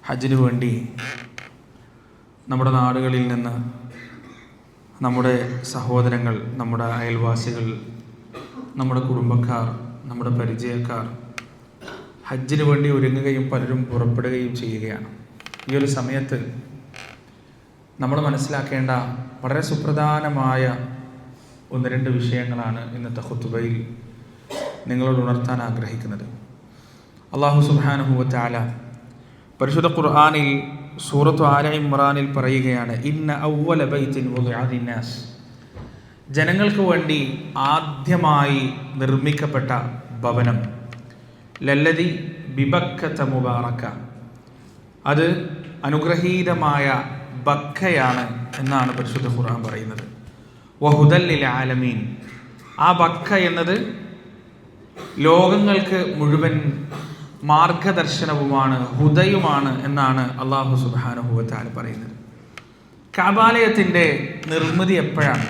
ഹജ്ജിന് വേണ്ടി നമ്മുടെ നാടുകളിൽ നിന്ന് നമ്മുടെ സഹോദരങ്ങൾ, നമ്മുടെ അയൽവാസികൾ, നമ്മുടെ കുടുംബക്കാർ, നമ്മുടെ പരിചയക്കാർ ഹജ്ജിന് വേണ്ടി ഒരുങ്ങുകയും പലരും പുറപ്പെടുകയും ചെയ്യുകയാണ്. ഈ ഒരു സമയത്ത് നമ്മൾ മനസ്സിലാക്കേണ്ട വളരെ സുപ്രധാനമായ ഒന്ന് രണ്ട് വിഷയങ്ങളാണ് ഇന്നത്തെ ഖുതുബയിൽ നിങ്ങളോട് ഉണർത്താൻ ആഗ്രഹിക്കുന്നത്. അല്ലാഹു സുബ്ഹാനഹു വ തആല പരിശുദ്ധ ഖുർആനിൽ സൂറത്ത് ആല ഇമ്രാനിൽ പറയുകയാണ്, ഇന്ന അവ്വല ബൈത്തിൻ വുദിഅ ലിന്നാസ്, ജനങ്ങൾക്ക് വേണ്ടി ആദ്യമായി നിർമ്മിക്കപ്പെട്ട ഭവനം ലല്ലദി ബിബക്കത മുബാറക, അത് അനുഗ്രഹീതമായ ബക്കയാണ് എന്നാണ് പരിശുദ്ധ ഖുർആൻ പറയുന്നത്. വഹുദൽ ലിൽ ആലമീൻ, ആ ബക്ക എന്നത് ലോകങ്ങൾക്ക് മുഴുവൻ മാർഗദർശനവുമാണ്, ഹുദയുമാണ് എന്നാണ് അല്ലാഹു സുബ്ഹാനഹു വ തആല പറയുന്നത്. കഅബാലയത്തിൻ്റെ നിർമ്മിതി എപ്പോഴാണ്?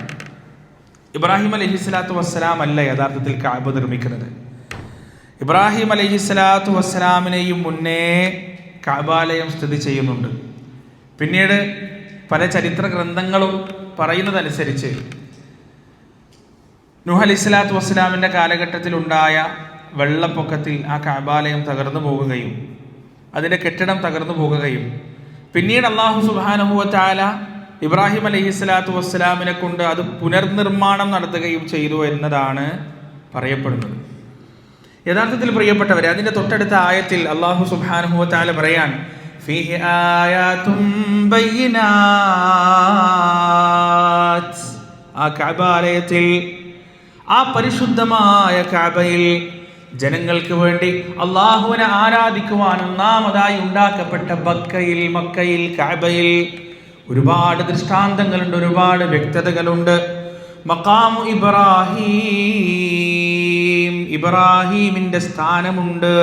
ഇബ്രാഹിം അലൈഹിസ്സലാത്തു വസ്സലാം അല്ല യഥാർത്ഥത്തിൽ കഅബ നിർമ്മിക്കുന്നത്. ഇബ്രാഹിം അലൈഹിസ്സലാത്തു വസ്സലാമിനെയും മുന്നേ കഅബാലയം സ്ഥിതി ചെയ്യുന്നുണ്ട്. പിന്നീട് പല ചരിത്ര ഗ്രന്ഥങ്ങളും പറയുന്നതനുസരിച്ച് നൂഹ് അലൈഹിസ്സലാത്തു വസ്സലാമിൻ്റെ കാലഘട്ടത്തിലുണ്ടായ വെള്ളപ്പൊക്കത്തിൽ ആ കഅബാലയം തകർന്നു പോകുകയും അതിൻ്റെ കെട്ടിടം തകർന്നു പോകുകയും പിന്നീട് അല്ലാഹു സുബ്ഹാനഹു വ തആല ഇബ്രാഹിം അലൈഹിസ്സലാത്തു വസ്സലാമിനെ കൊണ്ട് അത് പുനർനിർമ്മാണം നടത്തുകയും ചെയ്തു എന്നതാണ് പറയപ്പെടുന്നത്. യഥാർത്ഥത്തിൽ പ്രിയപ്പെട്ടവരെ, അതിൻ്റെ തൊട്ടടുത്ത ആയത്തിൽ അല്ലാഹു സുബ്ഹാനഹു വ തആല പറയാൻ, ഫീഹി ആയാതും ബയ്യിനാത്ത്, ആ കഅബാലയത്തിൽ, ആ പരിശുദ്ധമായ കഅബയിൽ ജനങ്ങൾക്ക് വേണ്ടി അള്ളാഹുവിനെ ആരാധിക്കുവാൻ ഒന്നാമതായി ഉണ്ടാക്കപ്പെട്ട ബക്കയിൽ, മക്കയിൽ, കഅബയിൽ ഒരുപാട് ദൃഷ്ടാന്തങ്ങളുണ്ട്, ഒരുപാട് വ്യക്തതകളുണ്ട്. മഖാമു ഇബ്രാഹീം, ഇബ്രാഹീമിൻ്റെ സ്ഥാനമുണ്ട്.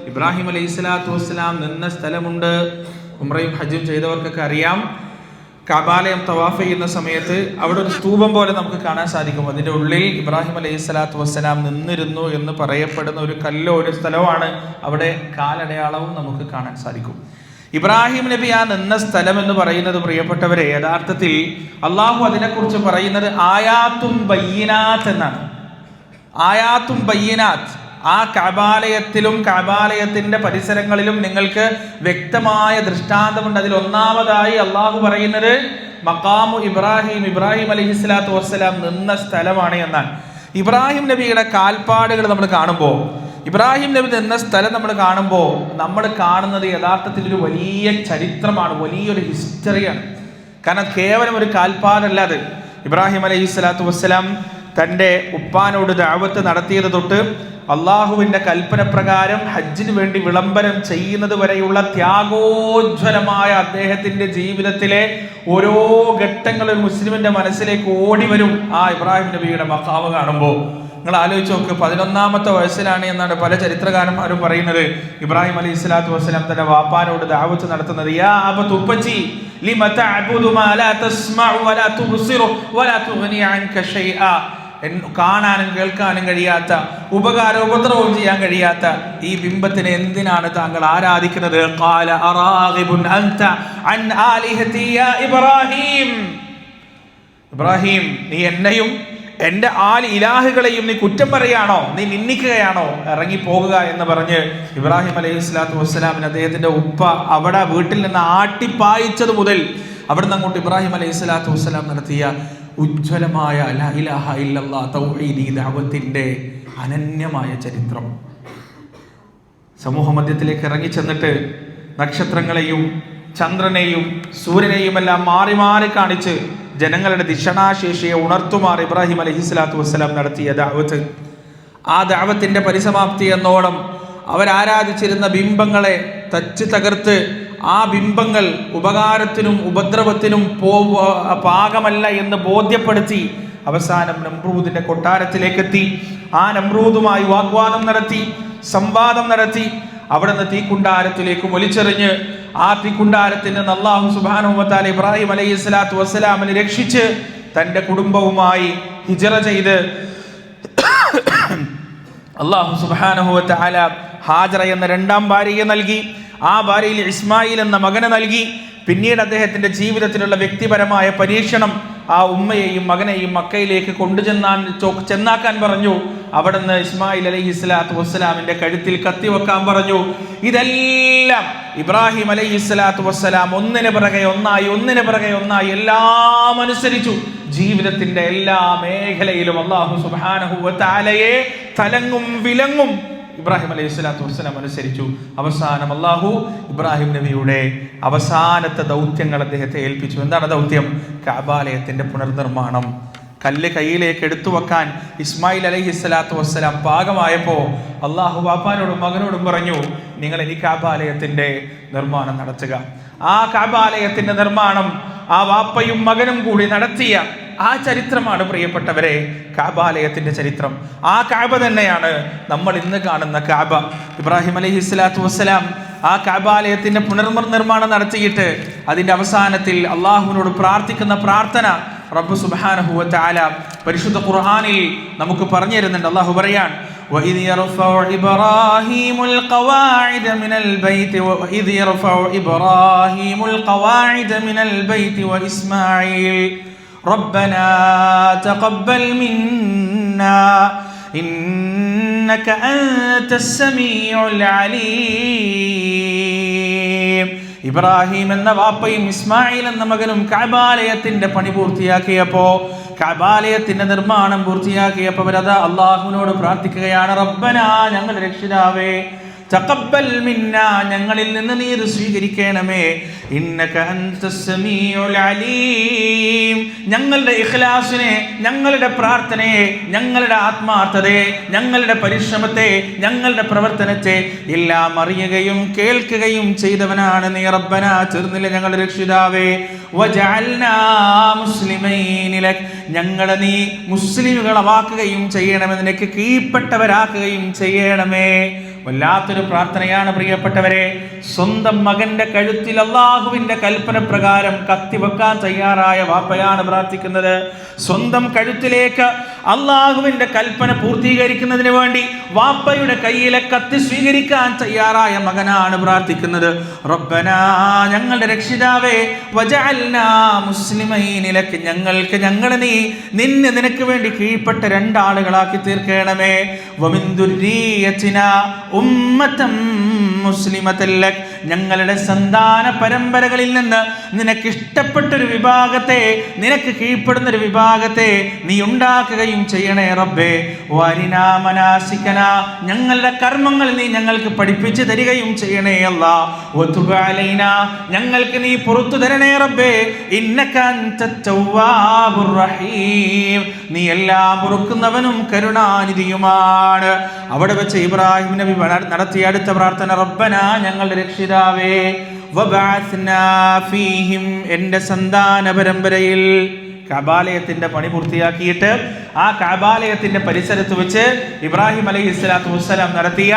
ഇബ്രാഹിം അലൈഹിസ്സലാത്തു വസ്സലാം നിന്ന സ്ഥലമുണ്ട്. ഉംറയും ഹജ്ജും ചെയ്തവർക്കൊക്കെ അറിയാം, കഅബാലയം തവാഫ് ചെയ്യുന്ന സമയത്ത് അവിടെ ഒരു സ്തൂപം പോലെ നമുക്ക് കാണാൻ സാധിക്കും. അതിൻ്റെ ഉള്ളിൽ ഇബ്രാഹിം അലൈഹിസ്സലാത്തു വസ്സലാം നിന്നിരുന്നു എന്ന് പറയപ്പെടുന്ന ഒരു കല്ലോ ഒരു സ്ഥലമാണ്. അവിടെ കാലടയാളവും നമുക്ക് കാണാൻ സാധിക്കും. ഇബ്രാഹിം നബി ആ നിന്ന സ്ഥലം എന്ന് പറയുന്നത്, പ്രിയപ്പെട്ടവരെ, യഥാർത്ഥത്തിൽ അള്ളാഹു അതിനെക്കുറിച്ച് പറയുന്നത് ആയാത്തും ബയ്യിനാത്ത് എന്നാണ്. ആയാത്തും ബയ്യിനാത്ത്, ആ കഅബാലയത്തിലും കഅബാലയത്തിന്റെ പരിസരങ്ങളിലും നിങ്ങൾക്ക് വ്യക്തമായ ദൃഷ്ടാന്തമുണ്ട്. അതിൽ ഒന്നാമതായി അള്ളാഹു പറയുന്നത് മഖാമു ഇബ്രാഹിം, ഇബ്രാഹിം അലൈഹിസ്സലാത്തു വസ്സലാം നിന്ന സ്ഥലമാണ് എന്നാണ്. ഇബ്രാഹിം നബിയുടെ കാൽപ്പാടുകൾ നമ്മൾ കാണുമ്പോൾ, ഇബ്രാഹിം നബി നിന്ന സ്ഥലം നമ്മൾ കാണുമ്പോൾ നമ്മൾ കാണുന്നത് യഥാർത്ഥത്തിൽ ഒരു വലിയ ചരിത്രമാണ്, വലിയൊരു ഹിസ്റ്ററിയാണ്. കാരണം കേവലം ഒരു കാൽപ്പാടല്ല അത്. ഇബ്രാഹിം അലൈഹിസ്സലാത്തു വസ്സലാം തൻ്റെ ഉപ്പാനോട് ദഅവത്ത് നടത്തിയത് തൊട്ട് അള്ളാഹുവിൻ്റെ കൽപ്പന പ്രകാരം ഹജ്ജിന് വേണ്ടി വിളംബരം ചെയ്യുന്നത് വരെയുള്ള ത്യാഗോജ്വലമായ അദ്ദേഹത്തിൻ്റെ ജീവിതത്തിലെ ഓരോ ഘട്ടങ്ങളും മുസ്ലിമിൻ്റെ മനസ്സിലേക്ക് ഓടി വരും ആ ഇബ്രാഹിം നബിയുടെ മഖാമ് കാണുമ്പോൾ. നിങ്ങൾ ആലോചിച്ച് നോക്ക്, 11ാമത്തെ വയസ്സിലാണ് എന്നാണ് പല ചരിത്രകാരന്മാരും പറയുന്നത് ഇബ്രാഹിം അലൈഹിസ്സലാത്തു വസ്സലാം തന്റെ വാപ്പാനോട് ദഅവത്ത് നടത്തുന്നത്. യാ അബതി ഉപ്പച്ചി ലിമ തഅബുദു മാ ലാ തസ്മഉ വലാ തുബ്സിറു വലാ തുഗ്നി അൻക ശൈആ, കാണാനും കേൾക്കാനും കഴിയാത്ത, ഉപകാരോപദ്രവവും ചെയ്യാൻ കഴിയാത്ത ഈ ബിംബത്തിനെ എന്തിനാണ് താങ്കൾ ആരാധിക്കുന്നത്? ഖാല അറാഗിബുൻ അൻത അൻ ആലിഹതി യാ ഇബ്രാഹിം, ഇബ്രാഹിം, നീ എന്നെയും എൻ്റെ ഇലാഹുകളെയും നീ കുറ്റം പറയാണോ, നീ നിന്ദിക്കുകയാണോ? ഇറങ്ങിപ്പോകുക എന്ന് പറഞ്ഞ് ഇബ്രാഹിം അലൈഹിസ്സലാത്തു വസ്സലാമിന് അദ്ദേഹത്തിൻ്റെ ഉപ്പ അവിടെ വീട്ടിൽ നിന്ന് ആട്ടിപ്പായിച്ചത് മുതൽ അവിടുന്ന് അങ്ങോട്ട് ഇബ്രാഹിം അലൈഹിസ്സലാത്തു വസ്സലാം നടത്തിയ ഉജ്ജ്വലമായ ലാ ഇലാഹ ഇല്ലല്ലാഹ് തൗഹീദി ദഅവത്തിൻ്റെ അനന്യമായ ചരിത്രം. സമൂഹ മധ്യത്തിലേക്ക് ഇറങ്ങി ചെന്നിട്ട് നക്ഷത്രങ്ങളെയും ചന്ദ്രനെയും സൂര്യനെയും എല്ലാം മാറി മാറി കാണിച്ച് ജനങ്ങളുടെ ദിഷണാശേഷിയെ ഉണർത്തുമാർ ഇബ്രാഹിം അലൈഹിസ്സലാത്തു വസ്സലാം നടത്തിയ ദഅവത്ത്, ആ ദഅവത്തിൻ്റെ പരിസമാപ്തി എന്നോണം അവരാരാധിച്ചിരുന്ന ബിംബങ്ങളെ തച്ച് തകർത്ത് ആ ബിംബങ്ങൾ ഉപകാരത്തിനും ഉപദ്രവത്തിനും പാകമല്ല എന്ന് ബോധ്യപ്പെടുത്തി അവസാനം നമ്രൂദിന്റെ കൊട്ടാരത്തിലേക്ക് എത്തി. ആ നമ്രൂദുമായി വാഗ്വാദം നടത്തി, സംവാദം നടത്തി. അവിടുന്ന് തീക്കുണ്ടാരത്തിലേക്ക് വലിച്ചെറിഞ്ഞ് ആ തീക്കുണ്ടാരത്തിൽ നിന്ന് അല്ലാഹു സുബ്ഹാനഹു വ തആല ഇബ്രാഹിം അലൈഹിസ്സലാത്തു വസ്സലാമിനെ രക്ഷിച്ച് തൻ്റെ കുടുംബവുമായി ഹിജ്റ ചെയ്ത് അല്ലാഹു സുബ്ഹാനഹു വ തആല ഹാജറ എന്ന രണ്ടാം ഭാര്യയെ നൽകി. ആ ഭാര്യയിൽ ഇസ്മായിൽ എന്ന മകനെ നൽകി. പിന്നീട് അദ്ദേഹത്തിന്റെ ജീവിതത്തിലുള്ള വ്യക്തിപരമായ പരീക്ഷണം ആ ഉമ്മയെയും മകനെയും മക്കയിലേക്ക് ചെന്നാക്കാൻ പറഞ്ഞു. അവിടുന്ന് ഇസ്മായിൽ അലൈഹിസ്സലാത്തു വസ്സലാമിന്റെ കഴുത്തിൽ കത്തി വെക്കാൻ പറഞ്ഞു. ഇതെല്ലാം ഇബ്രാഹിം അലൈഹിസ്സലാത്തു വസ്സലാം ഒന്നിനു പിറകെ ഒന്നായി എല്ലാം അനുസരിച്ചു. ജീവിതത്തിന്റെ എല്ലാ മേഖലയിലും അല്ലാഹു സുബ്ഹാനഹു വ തആലയെ തലങ്ങും വിലങ്ങും ഇബ്രാഹിം അലൈഹി സ്വലാത്തു വസ്സലാം അനുസരിച്ചു. അവസാനം അല്ലാഹു ഇബ്രാഹിം നബിയുടെ അവസാനത്തെ ദൗത്യങ്ങൾ അദ്ദേഹത്തെ ഏൽപ്പിച്ചു. എന്താണ് ദൗത്യം? കഅബാലയത്തിന്റെ പുനർനിർമ്മാണം. കല്ല് കയ്യിലേക്ക് എടുത്തു വെക്കാൻ ഇസ്മായിൽ അലൈഹി സ്വലാത്തു വസ്സലാം പാകമായപ്പോ അല്ലാഹു വാപ്പാനോടും മകനോടും പറഞ്ഞു, നിങ്ങൾ ഈ കഅബാലയത്തിന്റെ നിർമ്മാണം നടത്തുക. ആ കഅബാലയത്തിന്റെ നിർമ്മാണം ആ വാപ്പയും മകനും കൂടി നടത്തിയ ആ ചരിത്രമാണ് പ്രിയപ്പെട്ടവരെ കഅബാലയത്തിന്റെ ചരിത്രം. ആ കഅബ തന്നെയാണ് നമ്മൾ ഇന്ന് കാണുന്ന കഅബ. ഇബ്രാഹിം അലൈഹി സ്വലാത്തു വസ്സലാം ആ കഅബാലയത്തിന്റെ പുനർനിർമ്മാണം നടത്തിയിട്ട് അതിന്റെ അവസാനത്തിൽ അള്ളാഹുവിനോട് പ്രാർത്ഥിക്കുന്ന പ്രാർത്ഥന റബ്ബ് സുബ്ഹാനഹു വ തആല പരിശുദ്ധ ഖുർആനിൽ നമുക്ക് പറഞ്ഞു തരുന്നുണ്ട്. അള്ളാഹു പറയാൻ, وَإِذْ يَرْفَعُ إِبْرَاهِيمُ الْقَوَاعِدَ مِنَ الْبَيْتِ وَإِسْمَاعِيلُ رَبَّنَا تَقَبَّلْ مِنَّا إِنَّكَ أَنْتَ السَّمِيعُ الْعَلِيمُ. ഇബ്രാഹിം എന്ന വാപ്പയും ഇസ്മായിൽ എന്ന മകനും കഅബാലയത്തിന്റെ പണി പൂർത്തിയാക്കിയപ്പോ, കഅബാലയത്തിന്റെ നിർമ്മാണം പൂർത്തിയാക്കിയപ്പോൾ അവരതാ അള്ളാഹുവിനോട് പ്രാർത്ഥിക്കുകയാണ്, റബ്ബനാ, ഞങ്ങളുടെ രക്ഷിതാവേ, തഖബ്ബൽ മിന്നാ, ഞങ്ങളിൽ നിന്ന് നീ ഇത് സ്വീകരിക്കണമേ, ഇന്നക അൻതസ് സമീഉൽ അലീം, ഞങ്ങളുടെ ഇഖ്ലാസിനെ, ഞങ്ങളുടെ പ്രാർത്ഥനയെ, ഞങ്ങളുടെ ആത്മാർത്ഥതയെ, ഞങ്ങളുടെ പരിശ്രമത്തെ, ഞങ്ങളുടെ പ്രവർത്തനത്തെ എല്ലാം അറിയുകയും കേൾക്കുകയും ചെയ്തവനാണ് നീ. റബ്ബനാ, ചേർന്നില്ല ഞങ്ങളുടെ രക്ഷിതാവേ, വജഅൽനാ മുസ്ലിമൈനി ലക്, ഞങ്ങളെ നീ മുസ്ലിമുകളാക്കുകയും ചെയ്യണമേ, നിനക്ക് കീഴ്പ്പെട്ടവരാക്കുകയും ചെയ്യണമേ. വല്ലാത്തൊരു പ്രാർത്ഥനയാണ് പ്രിയപ്പെട്ടവരെ. സ്വന്തം മകന്റെ കഴുത്തിൽ അള്ളാഹുവിന്റെ കൽപ്പന പ്രകാരം കത്തിവെക്കാൻ തയ്യാറായ വാപ്പയാണ് പ്രാർത്ഥിക്കുന്നത്. സ്വന്തം കഴുത്തിലേക്ക് അള്ളാഹുവിന്റെ കൽപ്പന പൂർത്തീകരിക്കുന്നതിന് വേണ്ടി വാപ്പയുടെ കയ്യിലെ കത്തി സ്വീകരിക്കാൻ തയ്യാറായ മകനാണ് പ്രാർത്ഥിക്കുന്നത്. റബ്ബനാ, ഞങ്ങളുടെ രക്ഷിതാവേ, വജഅൽനാ മുസ്ലിമൈനി ലക്, ഞങ്ങളെ നീ നിനക്ക് വേണ്ടി കീഴ്പ്പെട്ട രണ്ടാളുകളാക്കി തീർക്കണമേ. വമിൻ ദുർരിയത്തിനാ ഉമ്മതൻ മുസ്ലിമതൻ ലക്, ഞങ്ങളുടെ സന്താന പരമ്പരകളിൽ നിന്ന് നിനക്ക് ഇഷ്ടപ്പെട്ടൊരു വിഭാഗത്തെ, നിനക്ക് കീഴ്പ്പെടുന്ന ഒരു വിഭാഗത്തെ നീ ഉണ്ടാക്കുകയും ചെയ്യണേ റബ്ബേ. വരിനാ മനാസികനാ, ഞങ്ങളുടെ കർമ്മങ്ങൾ നീ ഞങ്ങൾക്ക് പഠിപ്പിച്ചു തരികയും ചെയ്യണേ അല്ലാ. വതുബ് അലൈനാ, ഞങ്ങൾക്ക് നീ പുറത്തു തരണേ റബ്ബേ. ഇന്നക അൻതത് തവ്വാബുർ റഹീം, നീ എല്ലാം പൊറുക്കുന്നവനും കരുണാനിധിയുമാണ്. അവിടെ വെച്ച് ഇബ്രാഹിം നബി നടത്തിയ അടുത്ത പ്രാർത്ഥന, റബ്ബനാ, ഞങ്ങളുടെ രക്ഷിതാവേ, വബഅത്നാ ഫീഹിം, എൻ്റെ സന്താന പരമ്പരയിൽ. കഅബാലയത്തിന്റെ പണി പൂർത്തിയാക്കിയിട്ട് ആ കഅബാലയത്തിന്റെ പരിസരത്ത് വെച്ച് ഇബ്രാഹിം അലൈഹി സ്വലാത്തു വസ്സലാം നടത്തിയ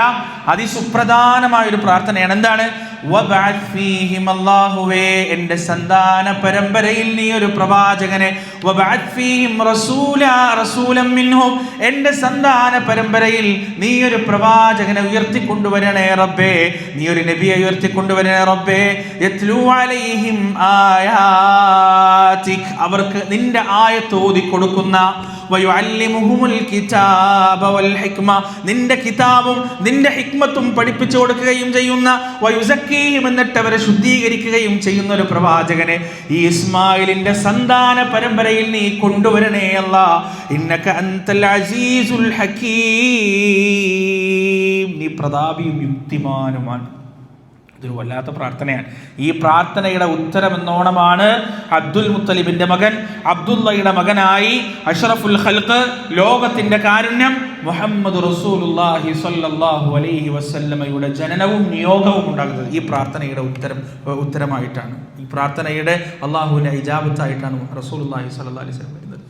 അതിസുപ്രധാനമായ ഒരു പ്രാർത്ഥനയാണ്. എന്താണ്? വബഅത് ഫീഹിം, അല്ലാഹുവേ, എൻ്റെ സന്താന പരമ്പരയിൽ നീ ഒരു പ്രവാചകനെ, വബഅത് ഫീഹിം റസൂലൻ മിൻഹും, എൻ്റെ സന്താന പരമ്പരയിൽ നീ ഒരു പ്രവാചകനെ ഉയർത്തിക്കൊണ്ടുവരണേ റബ്ബേ, നീ ഒരു നബിയെ ഉയർത്തിക്കൊണ്ടുവരണേ റബ്ബേ. യത്ലൂ അലൈഹിം ആയാതിക്, അവർക്ക് നിന്റെ ആയത്ത് ഓതി കൊടുക്കുന്ന, വയുഅല്ലിമുഹുൽ കിതാബ വൽ ഹിക്മ, നിന്റെ കിതാബും നിന്റെ ഹിക്മത്തും പഠിപ്പിച്ചു കൊടുക്കുകയും ചെയ്യുന്ന, വയുസക്കീഹിം, എന്നിട്ട് അവരെ ശുദ്ധീകരിക്കുകയും ചെയ്യുന്ന ഒരു പ്രവാചകനെ ഈ ഇസ്മായിലിന്റെ സന്താന പരമ്പരയിൽ നീ കൊണ്ടുവരണേ അല്ലാ. ഇന്നക അൻതൽ അസീസുൽ ഹകീം, നീ പ്രതാപിയും യുക്തിമാനുമാണ്. ഇതൊരു വല്ലാത്ത പ്രാർത്ഥനയാണ്. ഈ പ്രാർത്ഥനയുടെ ഉത്തരം എന്നോണമാണ് അബ്ദുൽ മുത്തലിബിന്റെ മകൻ അബ്ദുള്ളയുടെ മകനായി അഷ്റഫുൽ ഖൽഖ്, ലോകത്തിന്റെ കാരുണ്യം മുഹമ്മദ് റസൂലുള്ളാഹി സ്വല്ലല്ലാഹു അലൈഹി വസല്ലമയുടെ ജനനവും നിയോഗവും ഉണ്ടാകുന്നത് ഈ പ്രാർത്ഥനയുടെ ഉത്തരമായിട്ടാണ്. ഈ പ്രാർത്ഥനയുടെ അള്ളാഹുവിന്റെ ഇജാബത്തായിട്ടാണ് റസൂലുള്ളാഹി സ്വല്ലല്ലാഹു അലൈഹി വസല്ലം വരുന്നത്.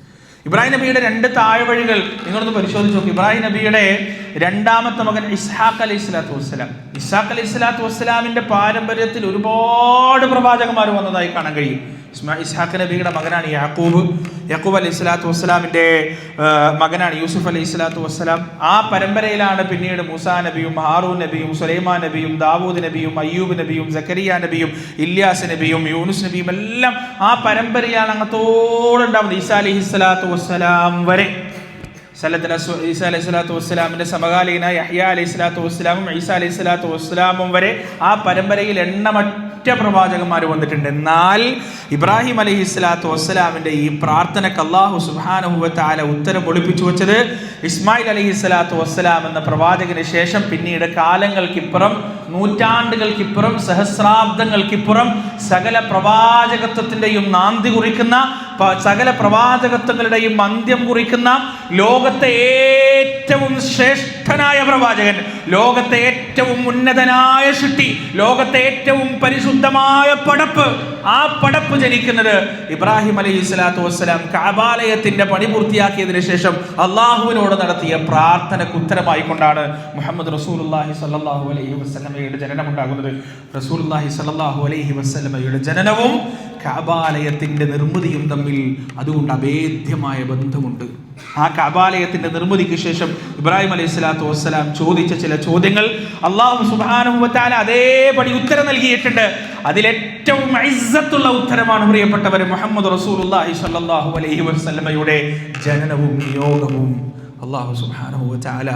ഇബ്രാഹിം നബിയുടെ രണ്ട് താഴ്വഴികൾ നിങ്ങളൊന്ന് പരിശോധിച്ച് നോക്കും. ഇബ്രാഹിം നബിയുടെ രണ്ടാമത്തെ മകൻ ഇസ്ഹാഖ് അലൈഹി സ്വലാത്തു വസ്സലാം. ഇസ്ഹാഖ് അലൈഹി സ്വലാത്തു വസ്സലാമിന്റെ പാരമ്പര്യത്തിൽ ഒരുപാട് പ്രവാചകന്മാർ വന്നതായി കാണാൻ കഴിയും. ഇസ്ഹാഖ് നബിയുടെ മകനാണ് യാക്കൂബ്. യാക്കൂബ് അലൈഹി സ്വലാത്തു വസ്സലാമിന്റെ മകനാണ് യൂസുഫ് അലൈഹി സ്വലാത്തു വസ്സലാം. ആ പരമ്പരയിലാണ് പിന്നീട് മൂസാ നബിയും ഹാറൂൻ നബിയും സുലൈമാൻ നബിയും ദാവൂദ് നബിയും അയ്യൂബ് നബിയും സക്കരിയ നബിയും ഇല്യാസ് നബിയും യൂനുസ് നബിയും എല്ലാം ആ പരമ്പരയാണ് അങ്ങത്തോടുണ്ടാവുന്നത്. ഈസാ അലൈഹി സ്വലാത്തു വസ്സലാം വരെ. ഈസാ അലൈഹി സ്വലാത്തു വസ്സലാമിന്റെ സമകാലീന യഹ്യ അലൈഹി സ്വലാത്തു വസ്സലാമും ഈസാ അലൈഹി സ്വലാത്തു വസ്സലാമും വരെ ആ പരമ്പരയിൽ എണ്ണമറ്റ പ്രവാചകന്മാർ വന്നിട്ടുണ്ട്. എന്നാൽ ഇബ്രാഹിം അലൈഹി സ്വലാത്തു വസ്സലാമിന്റെ ഈ പ്രാർത്ഥനക്ക് അല്ലാഹു സുബ്ഹാനഹു വ തആല ഉത്തരം ഒളിപ്പിച്ചു വെച്ചത് ഇസ്മായിൽ അലൈഹി സ്വലാത്തു വസ്സലാം എന്ന പ്രവാചകന് ശേഷം പിന്നീട് കാലങ്ങൾക്കിപ്പുറം, നൂറ്റാണ്ടുകൾക്കിപ്പുറം, സഹസ്രാബ്ദങ്ങൾക്കിപ്പുറം സകല പ്രവാചകത്വത്തിന്റെയും നാന്തി കുറിക്കുന്ന, സകല പ്രവാചകത്വങ്ങളുടെയും അന്ത്യം കുറിക്കുന്ന, ലോകത്തെ ഏറ്റവും ശ്രേഷ്ഠനായ പ്രവാചകൻ, ലോകത്തെ ഏറ്റവും ഉന്നതനായ സൃഷ്ടി, ലോകത്തെ ഏറ്റവും പരിശുദ്ധമായ പടപ്പ്, ആ പടപ്പ് ജനിക്കുന്നത് ഇബ്രാഹിം അലൈഹി സ്വലാത്തു വസ്സലാം കഅബാലയത്തിന്റെ പണി പൂർത്തിയാക്കിയതിനു ശേഷം അള്ളാഹുവിനോട് നടത്തിയ പ്രാർത്ഥനക്ക് ഉത്തരമായി കൊണ്ടാണ് മുഹമ്മദ് റസൂലുള്ളാഹി സ്വല്ലല്ലാഹു അലൈഹി വസല്ലമയുടെ ജനനമുണ്ടാകുന്നത്. റസൂലുള്ളാഹി സ്വല്ലല്ലാഹു അലൈഹി വസല്ലമയുടെ ജനനവും കഅബാലയത്തിന്റെ നിർമ്മിതിയും തമ്മിൽ അതുകൊണ്ട് അഭേദ്യമായ ബന്ധമുണ്ട്. ആ കഅബാലയത്തിന്റെ നിർമ്മിതിക്ക് ശേഷം ഇബ്രാഹിം അലൈഹി സ്വലാത്തു വസ്സലാം ചോദിച്ച ചില ചോദ്യങ്ങൾ അല്ലാഹു സുബ്ഹാനഹു വ തആല അതേപടി ഉത്തരം നൽകിയിട്ടുണ്ട്. അതിലേറ്റവും ഇസ്സത്തുള്ള ഉത്തരമാണ് പ്രിയപ്പെട്ടവരെ മുഹമ്മദ് റസൂലുള്ളാഹി സ്വല്ലല്ലാഹു അലൈഹി വസല്ലമയുടെ ജനനവും നിയോഗവും. അല്ലാഹു സുബ്ഹാനഹു വ തആല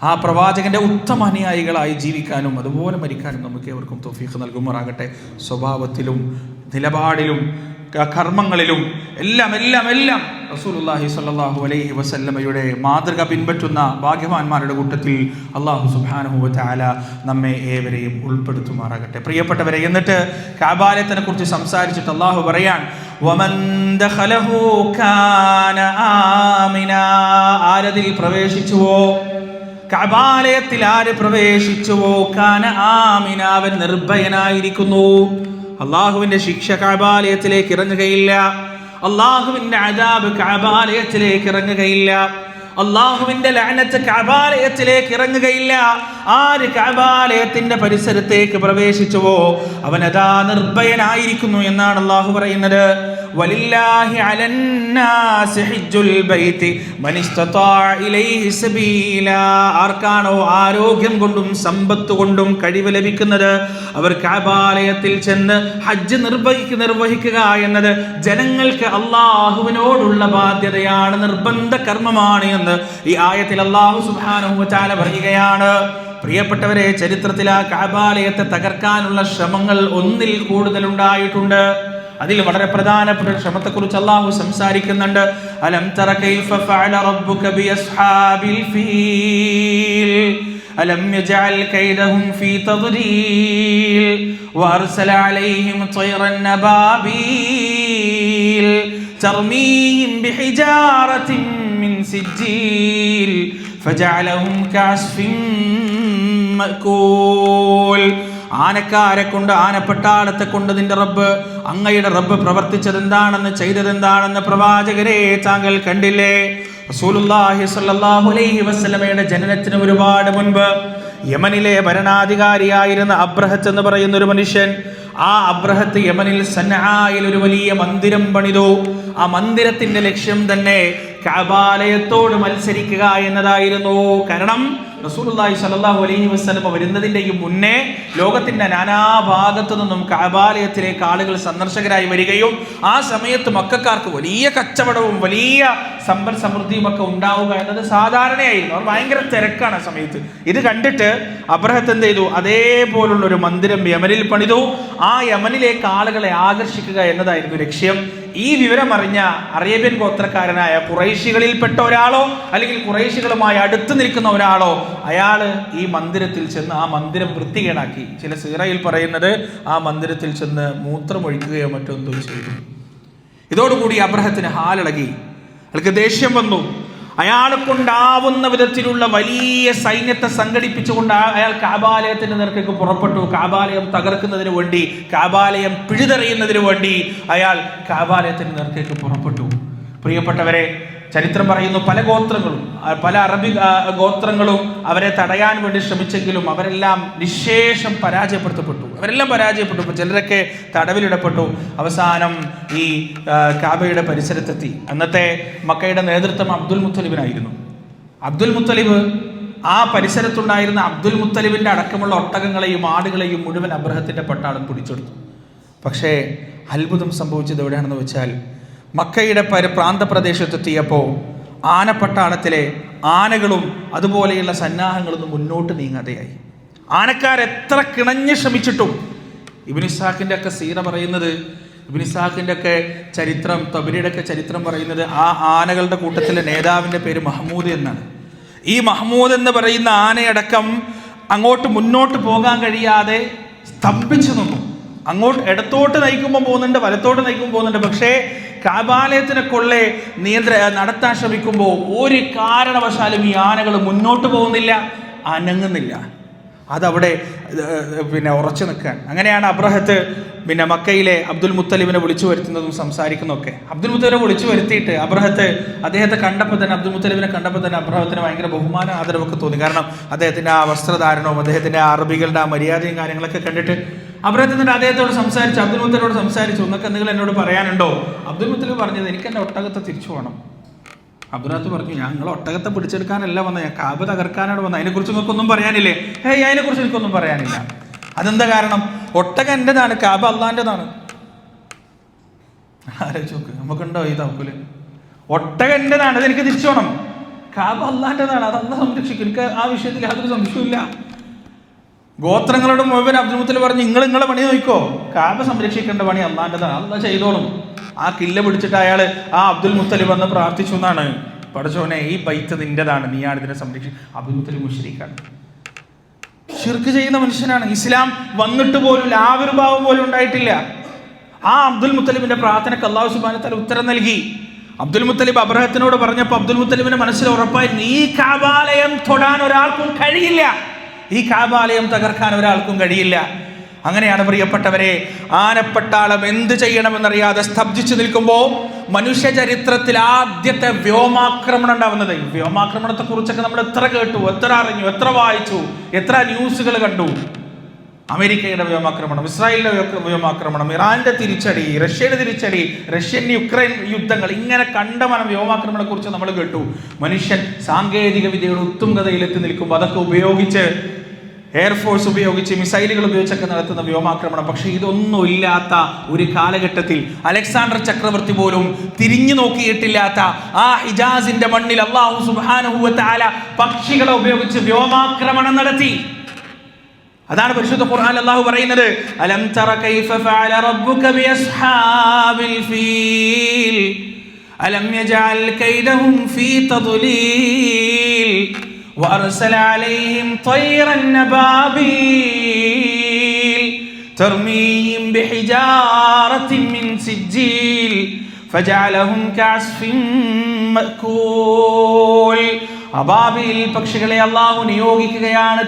ആ പ്രവാചകന്റെ ഉത്തമ അനുയായികളായി ജീവിക്കാനും അതുപോലെ മരിക്കാനും നമുക്ക് ഏവർക്കും തൗഫീഖ് നൽകുമാറാകട്ടെ. സ്വഭാവത്തിലും നിലപാടിലും കർമ്മങ്ങളിലും എല്ലാം എല്ലാം എല്ലാം റസൂലുള്ളാഹി സ്വല്ലല്ലാഹു അലൈഹി വസല്ലമയുടെ മാതൃക പിൻപറ്റുന്ന ഭാഗ്യവാന്മാരുടെ കൂട്ടത്തിൽ അല്ലാഹു സുബ്ഹാനഹു വ തആല നമ്മെ ഏവരെയും ഉൾപ്പെടുത്തുമാറാകട്ടെ. പ്രിയപ്പെട്ടവരെ, എന്നിട്ട് കഅബാലയത്തിനെ കുറിച്ച് സംസാരിച്ചിട്ട് അല്ലാഹു പറയാൻ, വമൻ ദഖലഹു കാന ആമിനാ, ആരതിൽ പ്രവേശിച്ചുവോ, കഅബാലയത്തിൽ ആര് പ്രവേശിച്ചുവോ, കാന ആമിന, അവൻ നിർഭയനായിരിക്കുന്നു. അള്ളാഹുവിന്റെ ശിക്ഷ കഅബാലയത്തിലേക്ക് ഇറങ്ങുകയില്ല, അള്ളാഹുവിന്റെ അദാബ് കഅബാലയത്തിലേക്ക് ഇറങ്ങുകയില്ല, അള്ളാഹുവിന്റെ ലഅനത്ത് കഅബാലയത്തിലേക്ക് ഇറങ്ങുകയില്ല. ആര് കഅബാലയത്തിന്റെ പരിസരത്തേക്ക് പ്രവേശിച്ചുവോ അവൻ അതാ നിർഭയനായിരിക്കുന്നു എന്നാണ് അള്ളാഹു പറയുന്നത്. വലില്ലാഹി അലന്നാസി ഹിജ്ജുൽ ബൈത്തി മൻ ഇസ്തതാഅ ഇലൈഹി സബീല, ആർക്കാണോ ആരോഗ്യം കൊണ്ടും സമ്പത്ത് കൊണ്ടും കഴിവ് ലഭിക്കുന്നത് അവർ കഅബാലയത്തിൽ ചെന്ന് ഹജ്ജ് നിർവഹിക്കുക എന്നത് ജനങ്ങൾക്ക് അള്ളാഹുവിനോടുള്ള ബാധ്യതയാണ്, നിർബന്ധ കർമ്മമാണ് എന്ന് ഈ ആയത്തിൽ അല്ലാഹു സുബ്ഹാനഹു വ തആല പറയുകയാണ്. പ്രിയപ്പെട്ടവരെ, ചരിത്രത്തിൽ ആ കഅബാലയത്തെ തകർക്കാനുള്ള ശ്രമങ്ങൾ ഒന്നിൽ കൂടുതൽ ഉണ്ടായിട്ടുണ്ട്. അതിൽ വളരെ പ്രധാനപ്പെട്ട ശ്രമത്തെക്കുറിച്ച് അല്ലാഹു സംസാരിക്കുന്നുണ്ട്. അലം തറ കൈഫ ഫഅല റബ്ബുക ബിഅസ്ഹാബിൽ ഫീൽ അലം യജഅൽ കൈദഹും ഫീ തദ്ലീൽ വഅർസല അലൈഹിം ത്വയ്റൻ നബാബീൽ തർമീഹിം ബിഹിജാറത്തിൻ മിൻ സിജ്ജീൽ ഫജഅലഹും കഅസ്ഫിൻ മഅകൂൽ. ആനക്കാരെ കൊണ്ട്, ആനപ്പട്ടാളത്തെ കൊണ്ട് നിന്റെ റബ്ബ്, അങ്ങയുടെ റബ്ബ് പ്രവർത്തിച്ചതെന്താണെന്ന്, ചെയ്തതെന്താണെന്ന് പ്രവാചകരെ താങ്കൾ കണ്ടില്ലേ? റസൂലുള്ളാഹി സ്വല്ലല്ലാഹു അലൈഹി വസല്ലമയുടെ ജനനത്തിന് ഒരുപാട് മുൻപ് യമനിലെ ഭരണാധികാരിയായിരുന്ന അബ്രഹത്ത് എന്ന് പറയുന്ന ഒരു മനുഷ്യൻ, ആ അബ്രഹത്ത് യമനിൽ സൻആയിൽ ഒരു വലിയ മന്ദിരം പണിതു. ആ മന്ദിരത്തിന്റെ ലക്ഷ്യം തന്നെ കഅബാലയത്തോട് മത്സരിക്കുക എന്നതായിരുന്നു. കാരണം റസൂലുള്ളാഹി സ്വല്ലല്ലാഹു അലൈഹി വസല്ലം വരുന്നതിൻ്റെയും മുന്നേ ലോകത്തിന്റെ നാനാഭാഗത്തു നിന്നും കഅബാലയത്തിലേക്ക് ആളുകൾ സന്ദർശകരായി വരികയും ആ സമയത്ത് മക്കക്കാർക്ക് വലിയ കച്ചവടവും വലിയ സമ്പൽ സമൃദ്ധിയും ഒക്കെ ഉണ്ടാവുക എന്നത് സാധാരണയായിരുന്നു. അവർ ഭയങ്കര തിരക്കാണ് ആ സമയത്ത്. ഇത് കണ്ടിട്ട് അബ്രഹത്ത് എന്ത് ചെയ്തു? അതേപോലുള്ള ഒരു മന്ദിരം യമനിൽ പണിതു. ആ യമനിലേക്ക് ആളുകളെ ആകർഷിക്കുക എന്നതായിരുന്നു ലക്ഷ്യം. ഈ വിവരം അറിഞ്ഞ അറേബ്യൻ ഗോത്രക്കാരനായ ഖുറൈശികളിൽപ്പെട്ട ഒരാളോ അല്ലെങ്കിൽ ഖുറൈശികളുമായി അടുത്ത് നിൽക്കുന്ന ഒരാളോ അയാള് ഈ മന്ദിരത്തിൽ ചെന്ന് ആ മന്ദിരം വൃത്തികേടാക്കി. ചില സീറയിൽ പറയുന്നത് ആ മന്ദിരത്തിൽ ചെന്ന് മൂത്രമൊഴിക്കുകയോ മറ്റെന്തോ ചെയ്തു. ഇതോടുകൂടി അബ്രഹത്തിന് ഹാലിളകി, അയാൾക്ക് ദേഷ്യം വന്നു. അയാളെ കൊണ്ടാവുന്ന വിധത്തിലുള്ള വലിയ സൈന്യത്തെ സംഘടിപ്പിച്ചുകൊണ്ട് അയാൾ കഅബാലയത്തിന്റെ നേർക്ക് പുറപ്പെട്ടു. കഅബാലയം തകർക്കുന്നതിന് വേണ്ടി, കഅബാലയം പിഴുതെറിയുന്നതിന് വേണ്ടി അയാൾ കഅബാലയത്തിന്റെ നേർക്ക് പുറപ്പെട്ടു. പ്രിയപ്പെട്ടവരെ, ചരിത്രം പറയുന്നു പല ഗോത്രങ്ങളും, പല അറബി ഗോത്രങ്ങളും അവരെ തടയാൻ വേണ്ടി ശ്രമിച്ചെങ്കിലും അവരെല്ലാം നിശേഷം പരാജയപ്പെടുത്തപ്പെട്ടു. അവരെല്ലാം പരാജയപ്പെട്ടു. ചിലരൊക്കെ തടവിലിടപ്പെട്ടു. അവസാനം ഈ കാബയുടെ പരിസരത്തെത്തി. അന്നത്തെ മക്കയുടെ നേതൃത്വം അബ്ദുൽ മുത്തലിബിനായിരുന്നു. അബ്ദുൽ മുത്തലിബ്, ആ പരിസരത്തുണ്ടായിരുന്ന അബ്ദുൽ മുത്തലിബിന്റെ അടക്കമുള്ള ഒട്ടകങ്ങളെയും ആടുകളെയും മുഴുവൻ അബ്രഹത്തിന്റെ പട്ടാളം പിടിച്ചെടുത്തു. പക്ഷേ അത്ഭുതം സംഭവിച്ചത് എവിടെയാണെന്ന് വെച്ചാൽ, മക്കയുടെ പ്രാന്തപ്രദേശത്തെത്തിയപ്പോൾ ആനപ്പട്ടാളത്തിലെ ആനകളും അതുപോലെയുള്ള സന്നാഹങ്ങളൊന്നും മുന്നോട്ട് നീങ്ങാതെയായി. ആനക്കാരെത്ര കിണഞ്ഞ് ശ്രമിച്ചിട്ടും, ഇബ്നു ഇസ്ഹാഖിന്റെ ഒക്കെ സീറ പറയുന്നത്, ഇബ്നു ഇസ്ഹാഖിന്റെ ഒക്കെ ചരിത്രം, തബരിയുടെ ഒക്കെ ചരിത്രം പറയുന്നത്, ആ ആനകളുടെ കൂട്ടത്തിലെ നേതാവിന്റെ പേര് മഹ്മൂദ് എന്നാണ്. ഈ മഹ്മൂദ് എന്ന് പറയുന്ന ആനയടക്കം അങ്ങോട്ട് മുന്നോട്ട് പോകാൻ കഴിയാതെ സ്തംഭിച്ചു നിന്നു. അങ്ങോട്ട് ഇടത്തോട്ട് നയിക്കുമ്പോൾ പോകുന്നുണ്ട്, വലത്തോട്ട് നയിക്കുമ്പോൾ പോകുന്നുണ്ട്. പക്ഷേ കാബാലയത്തിനെ കൊള്ളെ നടത്താൻ ശ്രമിക്കുമ്പോൾ ഒരു കാരണവശാലും ഈ ആനകൾ മുന്നോട്ട് പോകുന്നില്ല, അനങ്ങുന്നില്ല. അതവിടെ ഉറച്ചു നിൽക്കാൻ. അങ്ങനെയാണ് അബ്രഹത്ത് മക്കയിലെ അബ്ദുൽ മുത്തലിബിനെ വിളിച്ചു വരുത്തുന്നതും സംസാരിക്കുന്നതൊക്കെ. അബ്ദുൽ മുത്തലിബിനെ വിളിച്ചു വരുത്തിയിട്ട് അദ്ദേഹത്തെ കണ്ടപ്പോൾ തന്നെ, അബ്ദുൽ മുത്തലിബിനെ കണ്ടപ്പോൾ തന്നെ അബ്രഹത്തിന് ഭയങ്കര ബഹുമാനം, ആദരവൊക്കെ തോന്നി. കാരണം അദ്ദേഹത്തിന്റെ ആ വസ്ത്രധാരണവും അദ്ദേഹത്തിന്റെ ആ അറബികളുടെ ആ മര്യാദയും കാര്യങ്ങളൊക്കെ കണ്ടിട്ട് അബ്രഹത്തിന് അദ്ദേഹത്തോട് സംസാരിച്ചു, അബ്ദുൽ മുത്തലിബോട് സംസാരിച്ചു. നിങ്ങൾക്ക് എന്തെങ്കിലും എന്നോട് പറയാനുണ്ടോ? അബ്ദുൽ മുത്തലിബ് പറഞ്ഞത്, എനിക്ക് എൻ്റെ ഒട്ടകത്തെ തിരിച്ചു പോകണം. അബ്ദുറത്ത് പറഞ്ഞു, ഞങ്ങൾ ഒട്ടകത്തെ പിടിച്ചെടുക്കാനല്ല വന്നത്, ഞാൻ കാബ തകർക്കാനാണ് വന്നത്. അതിനെക്കുറിച്ച് നിങ്ങൾക്കൊന്നും പറയാനില്ലേ? അതിനെക്കുറിച്ച് എനിക്കൊന്നും പറയാനില്ല. അതെന്താ കാരണം? ഒട്ടകം എൻ്റെതാണ്, കാബ അള്ളാൻ്റെതാണ്. ആലോചിച്ച് നോക്ക്, നമുക്കുണ്ടോ ഈ തവക്കുല്? ഒട്ടകം എൻ്റെതാണ്, അതെനിക്ക് തിരിച്ചു വേണം. കാബ അള്ളാൻ്റെതാണ്, അത് അള്ളാഹ് സംരക്ഷിക്കും. എനിക്ക് ആ വിഷയത്തിൽ യാതൊരു സംശയമില്ല. ഗോത്രങ്ങളോട് മുഴുവൻ അബ്ദുൽ മുത്തലിബ് പറഞ്ഞു, നിങ്ങളെ പണി നോക്കിക്കോ, കാബ സംരക്ഷിക്കേണ്ട പണി അള്ളാൻ്റെതാണ്, അള്ളാഹ് ചെയ്തോളും. ആ കില്ല പിടിച്ചിട്ട് അയാൾ ആ അബ്ദുൽ മുത്തലിബ് വന്ന് പ്രാർത്ഥിച്ചു എന്നാണ്, പടച്ചോനെ ഈ ബൈത്ത് നിന്റെതാണ്, നീയാണ് ഇതിനെ സംരക്ഷിക്കുക. അബ്ദുൽ മുത്തലിബ് മുശ്രിക്കാണ്, ശിർക്ക് ചെയ്യുന്ന മനുഷ്യനാണ്. ഇസ്ലാം വന്നിട്ട് പോലും ആവിർഭാവം പോലും ഉണ്ടായിട്ടില്ല. ആ അബ്ദുൽ മുത്തലിബിന്റെ പ്രാർത്ഥനയ്ക്ക് അല്ലാഹു സുബ്ഹാനഹു വ തആല ഉത്തരം നൽകി. അബ്ദുൽ മുത്തലിബ് അബ്രഹത്തിനോട് പറഞ്ഞപ്പോൾ അബ്ദുൽ മുത്തലിബിന്റെ മനസ്സിൽ ഉറപ്പായി, ഈ കാബാലയം തൊടാൻ ഒരാൾക്കും കഴിയില്ല, ഈ കാബാലയം തകർക്കാൻ ഒരാൾക്കും കഴിയില്ല. അങ്ങനെയാണ് പ്രിയപ്പെട്ടവരെ, ആനപ്പട്ടാളം എന്ത് ചെയ്യണമെന്നറിയാതെ സ്തബ്ധിച്ചു നിൽക്കുമ്പോൾ മനുഷ്യ ചരിത്രത്തിൽ ആദ്യത്തെ വ്യോമാക്രമണം ഉണ്ടാവുന്നത്. വ്യോമാക്രമണത്തെ കുറിച്ചൊക്കെ നമ്മൾ എത്ര കേട്ടു, എത്ര അറിഞ്ഞു, എത്ര വായിച്ചു, എത്ര ന്യൂസുകൾ കണ്ടു. അമേരിക്കയുടെ വ്യോമാക്രമണം, ഇസ്രായേലിന്റെ വ്യോമാക്രമണം, ഇറാന്റെ തിരിച്ചടി, റഷ്യയുടെ തിരിച്ചടി, റഷ്യൻ യുക്രൈൻ യുദ്ധങ്ങൾ, ഇങ്ങനെ കണ്ടമാനം വ്യോമാക്രമണത്തെ കുറിച്ച് നമ്മൾ കേട്ടു. മനുഷ്യൻ സാങ്കേതിക വിദ്യയുടെ ഉത്തുംഗതയിലെത്തി നിൽക്കുമ്പോൾ അതൊക്കെ ഉപയോഗിച്ച്, എയർഫോഴ്സ് ഉപയോഗിച്ച്, മിസൈലുകൾ ഉപയോഗിച്ചൊക്കെ നടത്തുന്ന വ്യോമാക്രമണം. പക്ഷെ ഇതൊന്നും ഇല്ലാത്ത ഒരു കാലഘട്ടത്തിൽ അലക്സാണ്ടർ ചക്രവർത്തി പോലും തിരിഞ്ഞു നോക്കിയിട്ടില്ലാത്ത ആ ഹിജാസിന്റെ മണ്ണിൽ അല്ലാഹു സുബ്ഹാനഹു വ തആല പക്ഷികളെ ഉപയോഗിച്ച് വ്യോമാക്രമണം നടത്തി. അതാണ് പരിശുദ്ധ ഖുർആൻ അല്ലാഹു പറയുന്നത്, അലം തറ കൈഫ ഫഅല റബ്ബുക ബിഅസ്ഹാബിൽ ഫീൽ അലം യജഅൽ കൈദഹും ഫീ തദ്ലീൽ وأرسل عليهم طيرا نبابيل ترميهم بحجارة من سجيل فجعلهم كعصف مأكول. അബാബീൽ പക്ഷികളെ അല്ലാഹു നിയോഗിക്കുകയാണ്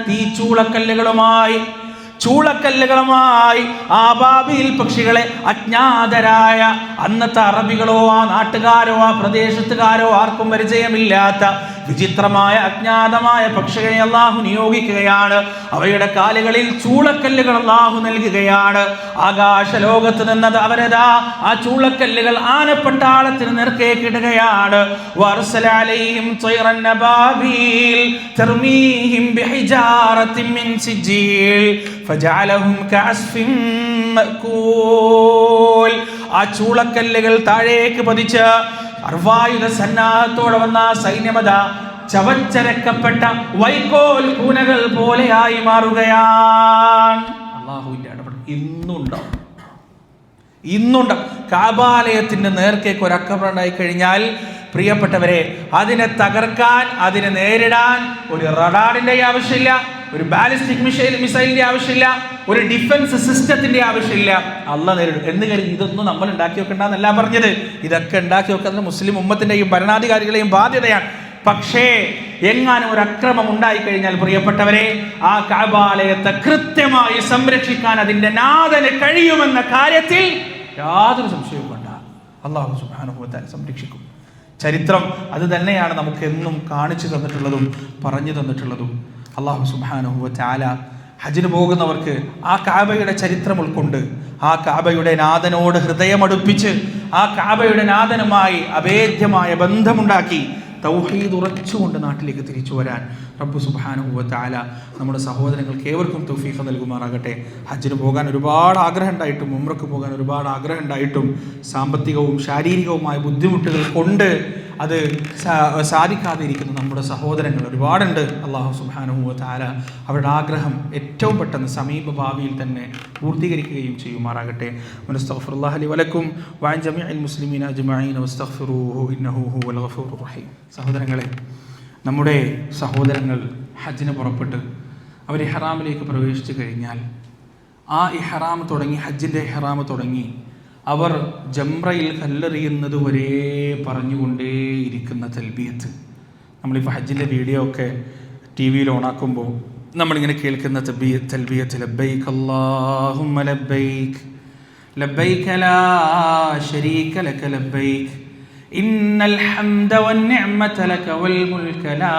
ചൂളക്കല്ലുകളുമായി ആബാബീൽ പക്ഷികളെ അജ്ഞാതരായ അന്നത്തെ അറബികളോ ആ നാട്ടുകാരോ ആ പ്രദേശത്തുകാരോ ആർക്കും പരിചയമില്ലാത്ത വിചിത്രമായ അജ്ഞാതമായ പക്ഷികളെ അല്ലാഹു നിയോഗിക്കുകയാണ്. അവയുടെ കാലുകളിൽ ചൂളക്കല്ലുകൾ അല്ലാഹു നൽകുകയാണ്. ആകാശ ലോകത്ത് നിന്നത് അവരതാ ആ ചൂളക്കല്ലുകൾ ആനപ്പട്ടാളത്തിന് നേർക്കേക്കിടുകയാണ്. വഅർസല അലൈഹിം ത്വയ്റൻ നബാബീൽ തർമീഹിം ബിഹിജാറത്തിൻ മിൻ സിജീൽ ഫജഅലഹും കഅസ്ഫിൻ മഅകൂൽ. ആ ചൂളക്കല്ലുകൾ താഴേക്ക് പതിച്ച് അർവായുധ സന്നാഹത്തോടെ വന്ന സൈന്യമത ചവച്ചരക്കപ്പെട്ട വൈക്കോൽ കൂനകൾ പോലെയായി മാറുകയാണ്. അല്ലാഹുവിന്റെ ഇടപെടൽ ഇന്നുണ്ട്. കാബാലയത്തിന്റെ നേർക്കേക്ക് ഒരു ആക്രമണം ഉണ്ടായി കഴിഞ്ഞാൽ പ്രിയപ്പെട്ടവരെ, അതിനെ തകർക്കാൻ, അതിനെ നേരിടാൻ ഒരു റഡാറിന്റെ ആവശ്യമില്ല, ഒരു ബാലിസ്റ്റിക് മിസൈലിന്റെ ആവശ്യമില്ല, ഒരു ഡിഫൻസ് സിസ്റ്റത്തിന്റെ ആവശ്യമില്ല. അള്ളാഹ് നേരിടും എന്ന് കരുതി ഇതൊന്നും നമ്മൾ ഉണ്ടാക്കി വെക്കണ്ടെന്നല്ല പറഞ്ഞത്. ഇതൊക്കെ ഉണ്ടാക്കി വെക്കുന്നത് മുസ്ലിം ഉമ്മത്തിന്റെയും ഭരണാധികാരികളെയും ബാധ്യതയാണ്. പക്ഷേ എങ്ങാനും ഒരു അക്രമം ഉണ്ടായിക്കഴിഞ്ഞാൽ പ്രിയപ്പെട്ടവരെ, ആ കഅബാലയത്തെ കൃത്യമായി സംരക്ഷിക്കാൻ അതിന്റെ നാഥന് കഴിയുമെന്ന കാര്യത്തിൽ യാതൊരു സംശയവും വേണ്ട. അല്ലാഹു സുബ്ഹാനഹു വ തആല സംരക്ഷിക്കും. ചരിത്രം അത് തന്നെയാണ് നമുക്ക് എന്നും കാണിച്ചു തന്നിട്ടുള്ളതും പറഞ്ഞു തന്നിട്ടുള്ളതും. അല്ലാഹു സുബ്ഹാനഹു വ തആല ഹജ്ജിന് പോകുന്നവർക്ക് ആ കഅബയുടെ ചരിത്രം ഉൾക്കൊണ്ട് ആ കഅബയുടെ നാഥനോട് ഹൃദയമടുപ്പിച്ച് ആ കഅബയുടെ നാഥനുമായി അഭേദ്യമായ ബന്ധമുണ്ടാക്കി തൗഹീദ് ഉറച്ചുകൊണ്ട് നാട്ടിലേക്ക് തിരിച്ചു വരാൻ റബ്ബ് സുബ്ഹാനഹു വ തആല നമ്മുടെ സഹോദരങ്ങൾക്ക് ഏവർക്കും തൗഫീഖ് നൽകുമാറാകട്ടെ. ഹജ്ജിന് പോകാൻ ഒരുപാട് ആഗ്രഹം ഉണ്ടായിട്ടും ഉംറക്ക് പോകാൻ ഒരുപാട് ആഗ്രഹം ഉണ്ടായിട്ടും സാമ്പത്തികവും ശാരീരികവുമായ ബുദ്ധിമുട്ടുകൾ കൊണ്ട് അത് സാധിക്കാതെ ഇരിക്കുന്ന നമ്മുടെ സഹോദരങ്ങൾ ഒരുപാടുണ്ട്. അല്ലാഹു സുബ്ഹാനഹു വ തആല അവരുടെ ആഗ്രഹം ഏറ്റവും പെട്ടെന്ന് സമീപ ഭാവിയിൽ തന്നെ പൂർത്തീകരിക്കുകയും ചെയ്യുമാറാകട്ടെ. വനസ്തഗ്ഫിറുല്ലാഹ ലി വലക്കും വഅൻ ജമീഇൽ മുസ്ലിമീന അജ്മഈൻ വസ്തഗ്ഫിറൂഹു ഇന്നഹു ഹുവൽ ഗഫൂറുർ റഹീം. സഹോദരങ്ങളെ, നമ്മുടെ സഹോദരങ്ങൾ ഹജ്ജിന് പുറപ്പെട്ട് അവർ ഇഹ്റാമിലേക്ക് പ്രവേശിച്ചു കഴിഞ്ഞാൽ ആ ഇഹ്റാം തുടങ്ങി, ഹജ്ജിൻ്റെ ഇഹ്റാം തുടങ്ങി അവർ ജംറയിൽ കല്ലെറിയുന്നത് വരെ പറഞ്ഞുകൊണ്ടേയിരിക്കുന്ന തൽബിയത്ത്. നമ്മളിപ്പോൾ ഹജ്ജിൻ്റെ വീഡിയോ ഒക്കെ ടി വിയിൽ ഓണാക്കുമ്പോൾ നമ്മളിങ്ങനെ കേൾക്കുന്ന തൽബിയത്ത് ലബ്ബൈക് അല്ലാഹുമ്മ ലബ്ബൈക് ലബ്ബൈക ലാ ശരീക ലക ലബ്ബൈക് ഇന്നൽ ഹംദ വന്നിഅമത ലക വൽ മുൽക ലാ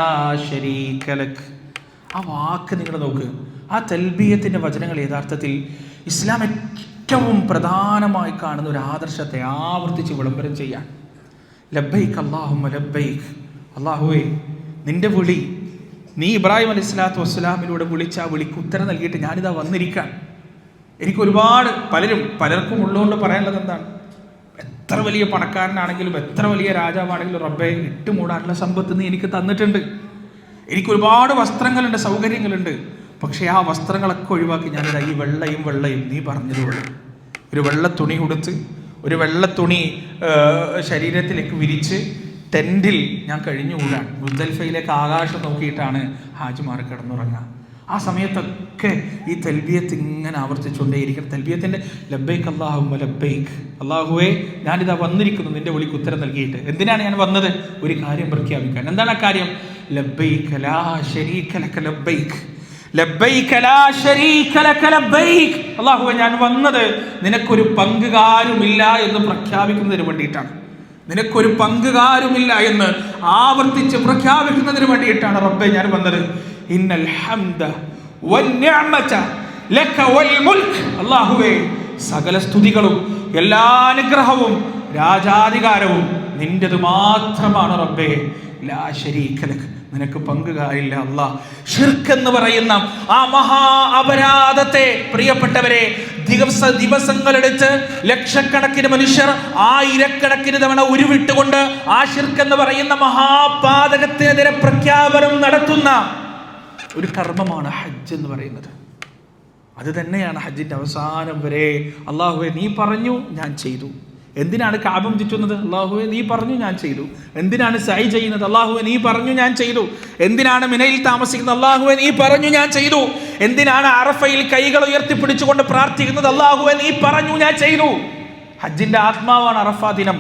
ശരീക ലക്. ആ വാക്ക് നിങ്ങൾ നോക്ക്. ആ തൽബിയത്തിൻ്റെ വചനങ്ങൾ യഥാർത്ഥത്തിൽ ഇസ്ലാം ഏറ്റവും പ്രധാനമായി കാണുന്ന ഒരു ആദർശത്തെ ആവർത്തിച്ച് വിളംബരം ചെയ്യാൻ. ലബ്ബൈക് അല്ലാഹുമ്മ ലബ്ബൈക്. അല്ലാഹുവേ, നിന്റെ വിളി, നീ ഇബ്രാഹിം അലൈഹിസ്സലാത്തു വസ്സലാമിലൂടെ വിളിച്ച ആ വിളിക്ക് ഉത്തരം നൽകിയിട്ട് ഞാനിതാ വന്നിരിക്കാൻ. എനിക്ക് ഒരുപാട് പലർക്കും ഉള്ളതുകൊണ്ട് പറയാനുള്ളത് എന്താണ്? എത്ര വലിയ പണക്കാരനാണെങ്കിലും എത്ര വലിയ രാജാവാണെങ്കിലും റബ്ബേ, ഇട്ടുമൂടാനുള്ള സമ്പത്ത് നീ എനിക്ക് തന്നിട്ടുണ്ട്. എനിക്കൊരുപാട് വസ്ത്രങ്ങളുണ്ട്, സൗകര്യങ്ങളുണ്ട്. പക്ഷേ ആ വസ്ത്രങ്ങളൊക്കെ ഒഴിവാക്കി ഞാനിതാ ഈ വെള്ളയും നീ പറഞ്ഞതുപോലെ ഒരു വെള്ള തുണി കൊടുത്ത്, ഒരു വെള്ള തുണി ശരീരത്തിലേക്ക് വിരിച്ച് ടെൻറ്റിൽ ഞാൻ കഴിഞ്ഞുകൂടാൻ. മുസ്ദലിഫയിലേക്ക് ആകാശം നോക്കിയിട്ടാണ് ഹാജിമാർ കിടന്നുറങ്ങുക. ആ സമയത്തൊക്കെ ഈ തൽബിയത്ത് ഇങ്ങനെ ആവർത്തിച്ചുകൊണ്ടേയിരിക്കണം. തൽബിയത്തിൻ്റെ ലബ്ബൈക് അല്ലാഹുമ്മ ലബ്ബൈക്. അല്ലാഹുവേ, ഞാനിതാ വന്നിരിക്കുന്നു നിന്റെ വിളിക്ക് ഉത്തരം നൽകിയിട്ട്. എന്തിനാണ് ഞാൻ വന്നത്? ഒരു കാര്യം പ്രഖ്യാപിക്കാൻ. എന്താണ് ആ കാര്യം? ലബ്ബൈക ലാ ശരീക ലക ലബ്ബൈക് ലബ്ബൈക ലാ ശരീക ലക ലബ്ബൈക്. അല്ലാഹുവേ, ഞാൻ വന്നത് നിനക്കൊരു പങ്കുകാരുമില്ല എന്ന് പ്രഖ്യാപിക്കുന്നതിന് വേണ്ടിയിട്ടാണ്. നിനക്കൊരു പങ്കുകാരുമില്ല എന്ന് ആവർത്തിച്ച് പ്രഖ്യാപിക്കുന്നതിന് വേണ്ടിയിട്ടാണ് റബ്ബേ ഞാൻ വന്നത്. ഇന്നൽ ഹംദ വന്നിഅമത ലക വൽ മുൽക്. അല്ലാഹുവേ, സകല സ്തുതികളും എല്ലാ അനുഗ്രഹവും രാജാധികാരവും നിന്റേത് മാത്രമാണ് റബ്ബേ. ലാ ശരീക ലക്, നിനക്ക് പങ്കുകാരില്ല അല്ലാഹ്. ശിർക്ക് എന്ന് പറയുന്ന ആ മഹാ അപരാധത്തെ പ്രിയപ്പെട്ടവരെ ദിവസങ്ങളെടുത്ത് ലക്ഷക്കണക്കിന് മനുഷ്യർ ആയിരക്കണക്കിന് തവണ ഉരുവിട്ടുകൊണ്ട് ആ ശിർക്ക് എന്ന് പറയുന്ന മഹാപാതകത്തിനെതിരെ പ്രഖ്യാപനം നടത്തുന്ന ഒരു കർമ്മമാണ് ഹജ്ജ് എന്ന് പറയുന്നത്. അത് തന്നെയാണ് ഹജ്ജിന്റെ അവസാനം വരെ അല്ലാഹുവേ നീ പറഞ്ഞു ഞാൻ ചെയ്തു. എന്തിനാണ് കഅബം ചുറ്റുന്നത്? അല്ലാഹുവേ നീ പറഞ്ഞു ഞാൻ ചെയ്തു. എന്തിനാണ് സഅയ് ചെയ്യുന്നത്? അല്ലാഹുവേ നീ പറഞ്ഞു ഞാൻ ചെയ്തു. എന്തിനാണ് മിനയിൽ താമസിക്കുന്നത്? അല്ലാഹുവേ നീ പറഞ്ഞു ഞാൻ ചെയ്തു. എന്തിനാണ് അറഫയിൽ കൈകൾ ഉയർത്തിപ്പിടിച്ചുകൊണ്ട് പ്രാർത്ഥിക്കുന്നത്? അല്ലാഹുവേ നീ പറഞ്ഞു ഞാൻ ചെയ്തു. ഹജ്ജിന്റെ ആത്മാവാണ് അറഫാ ദിനം.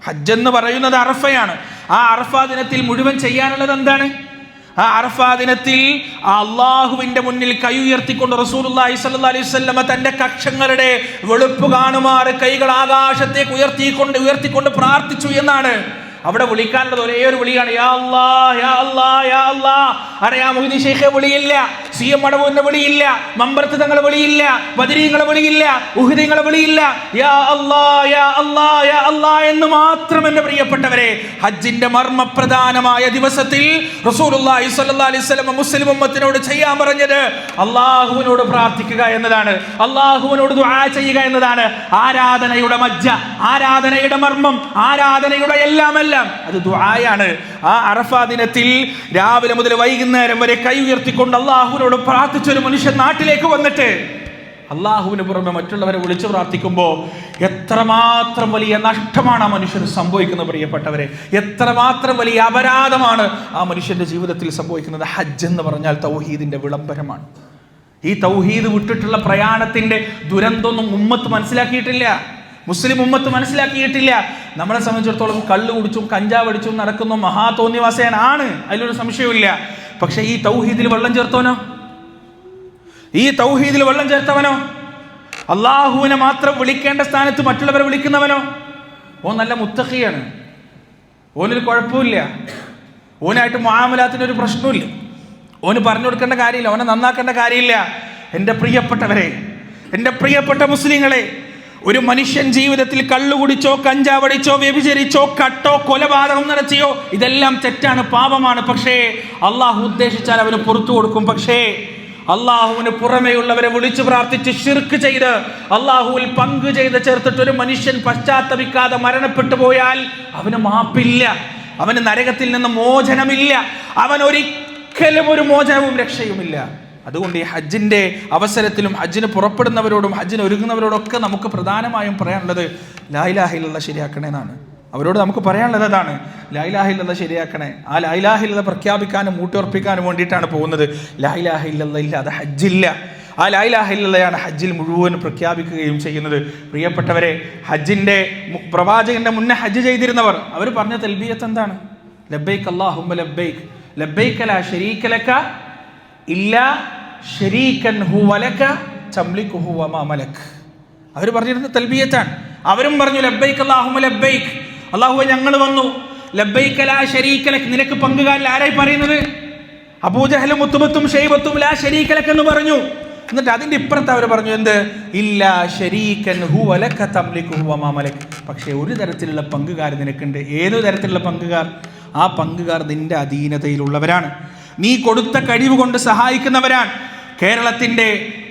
ഹജ്ജ് എന്ന് പറയുന്നത് അറഫയാണ്. ആ അറഫാ ദിനത്തിൽ മുഴുവൻ ചെയ്യാനുള്ളത് എന്താണ്? ആ അറഫാ ദിനത്തിൽ അള്ളാഹുവിന്റെ മുന്നിൽ കൈ ഉയർത്തിക്കൊണ്ട് റസൂലുള്ളാഹി സ്വല്ലല്ലാഹി അലൈഹി വസല്ലമ തന്റെ കക്ഷങ്ങളുടെ വെളുപ്പ് കാണുമാറ് കൈകൾ ആകാശത്തേക്ക് ഉയർത്തിക്കൊണ്ട് പ്രാർത്ഥിച്ചു എന്നാണ്. അവിടെ വിളിക്കാനുള്ളത് ഒരേ ഒരു വിളിയാണ്, യാ അല്ലാഹ് യാ അല്ലാഹ് യാ അല്ലാഹ്. അറിയാം, മൊയ്തീൻ ശൈഖ് വിളിയില്ല, CM മടവൂരിന്റെ വിളിയില്ല, മമ്പറത്ത് തങ്ങളെ വിളിയില്ല, ബദരീങ്ങളെ വിളിയില്ല, ഉഹദീങ്ങളെ വിളിയില്ല. യാ അല്ലാഹ് യാ അല്ലാഹ് യാ അല്ലാഹ് എന്ന് മാത്രം. എന്റെ പ്രിയപ്പെട്ടവരെ, ഹജ്ജിന്റെ മർമ്മപ്രധാനമായ ദിവസത്തിൽ റസൂലുള്ളാഹി സ്വല്ലല്ലാഹി അലൈഹി വസല്ലം മുസ്ലിം ഉമ്മത്തിനോട് ചെയ്യാൻ പറഞ്ഞത് അള്ളാഹുവിനോട് പ്രാർത്ഥിക്കുക എന്നതാണ്, അള്ളാഹുവിനോട് ദുആ ചെയ്യുക എന്നതാണ്. ആരാധനയുടെ മജ്ജ, ആരാധനയുടെ മർമ്മം, ആരാധനയുടെ എല്ലാം അത് ദുആയാണ്. ആ അറഫാ ദിനത്തിൽ രാവിലെ മുതൽ വൈകുന്നേരം വരെ കൈ ഉയർത്തിക്കൊണ്ട് അള്ളാഹുവിനോട് പ്രാർത്ഥിച്ചൊരു മനുഷ്യൻ നാട്ടിലേക്ക് വന്നിട്ട് അള്ളാഹുവിന് പുറമെ മറ്റുള്ളവരെ വിളിച്ചു പ്രാർത്ഥിക്കുമ്പോൾ എത്രമാത്രം വലിയ നഷ്ടമാണ് ആ മനുഷ്യന് സംഭവിക്കുന്നത്. പ്രിയപ്പെട്ടവരെ, എത്രമാത്രം വലിയ അപരാധമാണ് ആ മനുഷ്യന്റെ ജീവിതത്തിൽ സംഭവിക്കുന്നത്. ഹജ്ജ് എന്ന് പറഞ്ഞാൽ തൗഹീദിന്റെ വിളംബരമാണ്. ഈ തൗഹീദ് വിട്ടിട്ടുള്ള പ്രയാണത്തിന്റെ ദുരന്തമൊന്നും ഉമ്മത്ത് മനസ്സിലാക്കിയിട്ടില്ല, മുസ്ലിം ഉമ്മത്ത് മനസ്സിലാക്കിയിട്ടില്ല. നമ്മളെ സംബന്ധിച്ചിടത്തോളം കള്ളു കുടിച്ചും കഞ്ചാവ് അടിച്ചും നടക്കുന്ന മഹാ തോന്നിവാസയാണ്, അതിലൊരു സംശയമില്ല. പക്ഷെ ഈ തൗഹീദിൽ വെള്ളം ചേർത്തവനോ, ഈ തൗഹീദിൽ വെള്ളം ചേർത്തവനോ, അള്ളാഹുവിനെ മാത്രം വിളിക്കേണ്ട സ്ഥാനത്ത് മറ്റുള്ളവരെ വിളിക്കുന്നവനോ, ഓ നല്ല മുത്തഖിയാണ്, ഓനൊരു കുഴപ്പമില്ല, ഓനായിട്ട് മുആമലാത്തിനൊരു പ്രശ്നമില്ല, ഓന് പറഞ്ഞു കൊടുക്കേണ്ട കാര്യമില്ല, ഓനെ നന്നാക്കേണ്ട കാര്യമില്ല. എൻ്റെ പ്രിയപ്പെട്ടവരെ, എൻ്റെ പ്രിയപ്പെട്ട മുസ്ലിങ്ങളെ, ഒരു മനുഷ്യൻ ജീവിതത്തിൽ കള്ളുകുടിച്ചോ, കഞ്ചാവടിച്ചോ, വ്യഭിചരിച്ചോ, കട്ടോ, കൊലപാതകം നടത്തിയോ, ഇതെല്ലാം തെറ്റാണ്, പാപമാണ്. പക്ഷേ അള്ളാഹു ഉദ്ദേശിച്ചാൽ അവന് പുറത്തു കൊടുക്കും. പക്ഷേ അള്ളാഹുവിന് പുറമെയുള്ളവരെ വിളിച്ചു പ്രാർത്ഥിച്ച് ശിർക്ക് ചെയ്ത് അള്ളാഹുവിൽ പങ്കു ചെയ്ത് ചേർത്തിട്ട് ഒരു മനുഷ്യൻ പശ്ചാത്തപിക്കാതെ മരണപ്പെട്ടു പോയാൽ അവന് മാപ്പില്ല, അവന് നരകത്തിൽ നിന്ന് മോചനമില്ല, അവൻ ഒരിക്കലും ഒരു മോചനവും രക്ഷയുമില്ല. അതുകൊണ്ട് ഈ ഹജ്ജിൻ്റെ അവസരത്തിലും ഹജ്ജിന് പുറപ്പെടുന്നവരോടും ഹജ്ജിന് ഒരുങ്ങുന്നവരോടൊക്കെ നമുക്ക് പ്രധാനമായും പറയാനുള്ളത് ലാ ഇലാഹ ഇല്ലല്ലാഹ് ശരിയാക്കണേ എന്നാണ്. അവരോട് നമുക്ക് പറയാനുള്ളത് അതാണ്, ലാ ഇലാഹ ഇല്ലല്ലാഹ് ശരിയാക്കണേ. ആ ലാ ഇലാഹ ഇല്ലല്ലാഹ് പ്രഖ്യാപിക്കാനും മൂട്ടുറപ്പിക്കാനും വേണ്ടിയിട്ടാണ് പോകുന്നത്. ലാ ഇലാഹ ഇല്ലല്ലാഹ് ഇല്ലാതെ ഹജ്ജില്ല. ആ ലാ ഇലാഹ ഇല്ലല്ലാഹയാണ് ഹജ്ജിൽ മുഴുവൻ പ്രഖ്യാപിക്കുകയും ചെയ്യുന്നത്. പ്രിയപ്പെട്ടവരെ, ഹജ്ജിൻ്റെ പ്രവാചകന്റെ മുന്നേ ഹജ്ജ് ചെയ്തിരുന്നവർ അവർ പറഞ്ഞ തൽബിയത്ത് എന്താണ്? ലബ്ബൈക് അല്ലാഹുമ്മ ലബ്ബൈക് ലബ്ബൈക ലാ ശരീക ലക ഇല്ലാ ശരീകൻ ഹുവ ലക തംലികുഹു വമാ മലക്. അവർ പറഞ്ഞിരുന്ന തൽബിയത്താണ്. അവരും പറഞ്ഞു ലബ്ബൈക് അല്ലാഹുമ്മ ലബ്ബൈക്, അല്ലാഹുവേ ഞങ്ങൾ വന്നു, ലബ്ബൈക ലാ ശരീക ലക്, നിനക്ക് പങ്കുകാരിൽ ആരായി പറയുന്നത്? അബൂജഹലും ഉത്ബത്തും ഷൈബത്തും ലാ ശരീക ലക് എന്ന് പറഞ്ഞു. എന്നിട്ട് അതിൻ്റെ ഇപ്പുറത്ത് അവർ പറഞ്ഞു എന്ത്? ഇല്ലാ ശരീകൻ ഹുവ ലക തംലികുഹു വമാ മലക്. പക്ഷേ ഒരു തരത്തിലുള്ള പങ്കുകാർ നിനക്കുണ്ട്. ഏതു തരത്തിലുള്ള പങ്കുകാർ? ആ പങ്കുകാർ നിന്റെ അധീനതയിലുള്ളവരാണ്, നീ കൊടുത്ത കഴിവ് കൊണ്ട് സഹായിക്കുന്നവരാണ്. കേരളത്തിൻ്റെ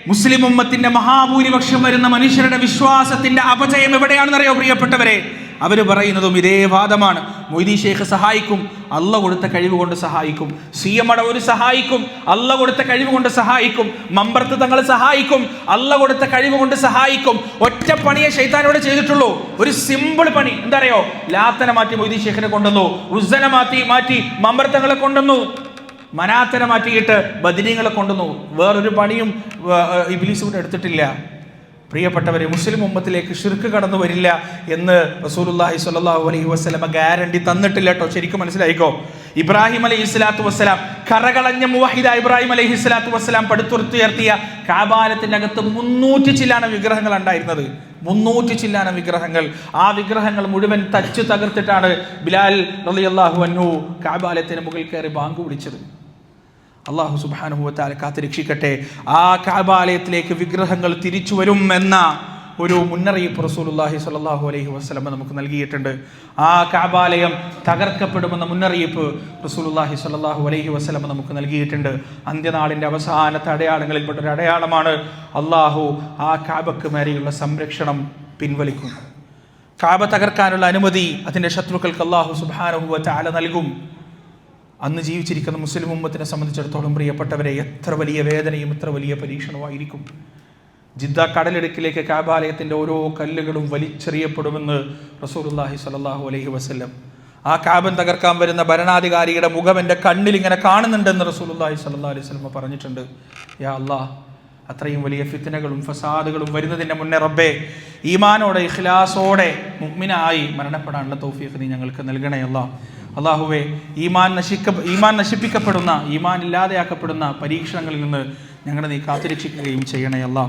മുസ്ലിം ഉമ്മത്തിന്റെ മഹാഭൂരിപക്ഷം വരുന്ന മനുഷ്യരുടെ വിശ്വാസത്തിന്റെ അപജയം എവിടെയാണെന്നറിയോ പ്രിയപ്പെട്ടവരെ? അവർ പറയുന്നതും ഇതേ വാദമാണ്. മൊയ്തി ഷേഖ് സഹായിക്കും, അള്ള കൊടുത്ത കഴിവ് കൊണ്ട് സഹായിക്കും. CM അടവൂര് സഹായിക്കും, അള്ള കൊടുത്ത കഴിവ് കൊണ്ട് സഹായിക്കും. മമ്പർത്ത് തങ്ങൾ സഹായിക്കും, അള്ള കൊടുത്ത കഴിവ് കൊണ്ട് സഹായിക്കും. ഒറ്റ പണിയെ ശൈത്താനോട് ചെയ്തിട്ടുള്ളൂ, ഒരു സിമ്പിൾ പണി. എന്താ അറിയോ? ലാത്തനെ മാറ്റി മൊയ്തി ഷേഖിനെ കൊണ്ടുവന്നു, ഉസ്സനെ മാറ്റി മമ്പർത്തങ്ങളെ കൊണ്ടുവന്നു, മനാത്തനെ മാറ്റിയിട്ട് ബദരീങ്ങളെ കൊണ്ടുവന്നു. വേറൊരു പണിയും ഇബ്ലീസ് കൂടെ എടുത്തിട്ടില്ല. പ്രിയപ്പെട്ടവരെ, മുസ്ലിം ഉമ്മത്തിലേക്ക് ശിർക്ക് കടന്നു വരില്ല എന്ന് റസൂലുള്ളാഹി സ്വല്ലല്ലാഹു അലൈഹി വസല്ലമ ഗ്യാരണ്ടി തന്നിട്ടില്ല കേട്ടോ. ശരിക്കും മനസ്സിലായിക്കോ? ഇബ്രാഹിം അലൈഹി സ്വലാത്തു വസ്സലാം, കറകളഞ്ഞ മുവഹിദ ഇബ്രാഹിം അലൈഹി സ്വലാത്തു വസ്സലാം പടുത്തുയർത്തിയ കാബാലത്തിന്റെ അകത്ത് 300 ചില്ലാന വിഗ്രഹങ്ങൾ ഉണ്ടായിരുന്നത്. 300 ചില്ലാന വിഗ്രഹങ്ങൾ. ആ വിഗ്രഹങ്ങൾ മുഴുവൻ തച്ചു തകർത്തിട്ടാണ് ബിലാൽ റളിയല്ലാഹു അൻഹു കാബാലത്തിന് മുകളിൽ കയറി ബാങ്ക് വിളിച്ചത്. അല്ലാഹു സുബ്ഹാനഹു വ തആല കാത്തിരക്ഷിക്കട്ടെ. ആ കഅബാലയത്തിലേക്ക് വിഗ്രഹങ്ങൾ തിരിച്ചു വരും എന്ന ഒരു മുന്നറിയിപ്പ് റസൂലുള്ളാഹി സ്വല്ലല്ലാഹു അലൈഹി വസല്ലം നമുക്ക് നൽകിയിട്ടുണ്ട്. ആ കഅബാലയം തകർക്കപ്പെടുമെന്ന മുന്നറിയിപ്പ് റസൂലുള്ളാഹി സ്വല്ലല്ലാഹു അലൈഹി വസല്ലം നമുക്ക് നൽകിയിട്ടുണ്ട്. അന്ത്യനാളിൻ്റെ അവസാനത്തെ അടയാളങ്ങളിൽപ്പെട്ട ഒരു അടയാളമാണ് അല്ലാഹു ആ കഅബക്ക് മേലെയുള്ള സംരക്ഷണം പിൻവലിക്കും. കഅബ തകർക്കാനുള്ള അനുമതി അതിൻ്റെ ശത്രുക്കൾക്ക് അല്ലാഹു സുബ്ഹാനഹു വ തആല നൽകും. അന്ന് ജീവിച്ചിരിക്കുന്ന മുസ്ലിം ഉമ്മത്തിനെ സംബന്ധിച്ചിടത്തോളം പ്രിയപ്പെട്ടവരെ, എത്ര വലിയ വേദനയും എത്ര വലിയ പരീക്ഷണമായിരിക്കും. ജിദ്ദ കടലിടുക്കിലേക്ക് കഅബാലയത്തിൻ്റെ ഓരോ കല്ലുകളും വലിച്ചെറിയപ്പെടുമെന്ന് റസൂലുള്ളാഹി സ്വല്ലല്ലാഹു അലൈഹി വസല്ലം. ആ കഅബൻ തകർക്കാൻ വരുന്ന ഭരണാധികാരിയുടെ മുഖം എൻ്റെ കണ്ണിൽ ഇങ്ങനെ കാണുന്നുണ്ടെന്ന് റസൂലുള്ളാഹി സ്വല്ലല്ലാഹു അലൈഹി വസല്ലം പറഞ്ഞിട്ടുണ്ട്. യാ അല്ലാഹ്, അത്രയും വലിയ ഫിത്നകളും ഫസാദുകളും വരുന്നതിൻ്റെ മുന്നേ റബ്ബേ, ഈമാനോടെ ഇഖ്ലാസോടെ മുഅ്മിനായി മരണപ്പെടാനുള്ള തൗഫീഖ് നീ ഞങ്ങൾക്ക് നൽകണേ അല്ലാഹ്. അല്ലാഹുവേ, ഈമാൻ നശിപ്പിക്കപ്പെടുന്ന, ഈമാൻ ഇല്ലാതെയാക്കപ്പെടുന്ന പരീക്ഷണങ്ങളിൽ നിന്ന് ഞങ്ങളെ നീ കാത്തുരക്ഷിക്കുകയും ചെയ്യണേ അല്ലാഹ്.